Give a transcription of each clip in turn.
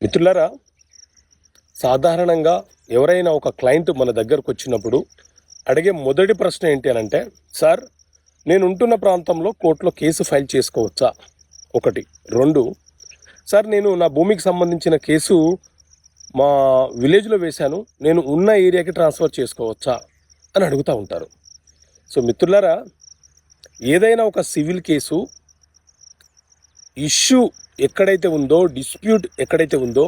మిత్రులారా, సాధారణంగా ఎవరైనా ఒక క్లయింట్ మన దగ్గరకు వచ్చినప్పుడు అడిగే మొదటి ప్రశ్న ఏంటి అని అంటే, సార్ నేను ఉంటున్న ప్రాంతంలో కోర్టులో కేసు ఫైల్ చేసుకోవచ్చా? ఒకటి. రెండు, సార్ నేను నా భూమికి సంబంధించిన కేసు మా విలేజ్లో వేశాను, నేను ఉన్న ఏరియాకి ట్రాన్స్ఫర్ చేసుకోవచ్చా అని అడుగుతూ ఉంటారు. సో మిత్రులారా, ఏదైనా ఒక సివిల్ కేసు ఇష్యూ ఎక్కడైతే ఉందో, డిస్ప్యూట్ ఎక్కడైతే ఉందో,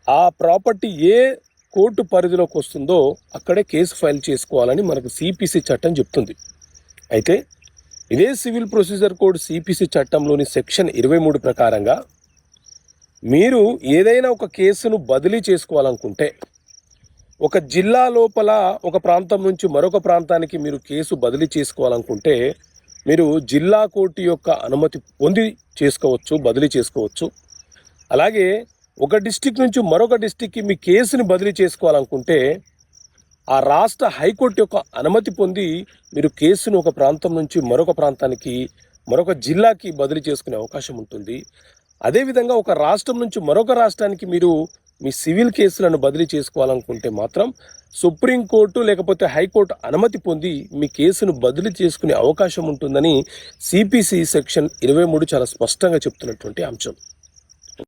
ఆ ప్రాపర్టీ ఏ కోర్టు పరిధిలోకి వస్తుందో అక్కడే కేసు ఫైల్ చేసుకోవాలని మనకు సిపిసి చట్టం చెప్తుంది. అయితే ఇదే సివిల్ ప్రొసీజర్ కోడ్ సిపిసి చట్టంలోని సెక్షన్ 23 ప్రకారంగా మీరు ఏదైనా ఒక కేసును బదిలీ చేసుకోవాలనుకుంటే, ఒక జిల్లా లోపల ఒక ప్రాంతం నుంచి మరొక ప్రాంతానికి మీరు కేసు బదిలీ చేసుకోవాలనుకుంటే మీరు జిల్లా కోర్టు యొక్క అనుమతి పొంది చేసుకోవచ్చు, బదిలీ చేసుకోవచ్చు. అలాగే ఒక డిస్టిక్ నుంచి మరొక డిస్టిక్కి మీ కేసుని బదిలీ చేసుకోవాలనుకుంటే ఆ రాష్ట్ర హైకోర్టు యొక్క అనుమతి పొంది మీరు కేసును ఒక ప్రాంతం నుంచి మరొక ప్రాంతానికి, మరొక జిల్లాకి బదిలీ చేసుకునే అవకాశం ఉంటుంది. అదేవిధంగా ఒక రాష్ట్రం నుంచి మరొక రాష్ట్రానికి మీరు మీ సివిల్ కేసులను బదిలీ చేసుకోవాలనుకుంటే మాత్రం సుప్రీంకోర్టు లేకపోతే హైకోర్టు అనుమతి పొంది మీ కేసును బదిలీ చేసుకునే అవకాశం ఉంటుందని సిపిసి సెక్షన్ 23 చాలా స్పష్టంగా చెప్తున్నటువంటి అంశం.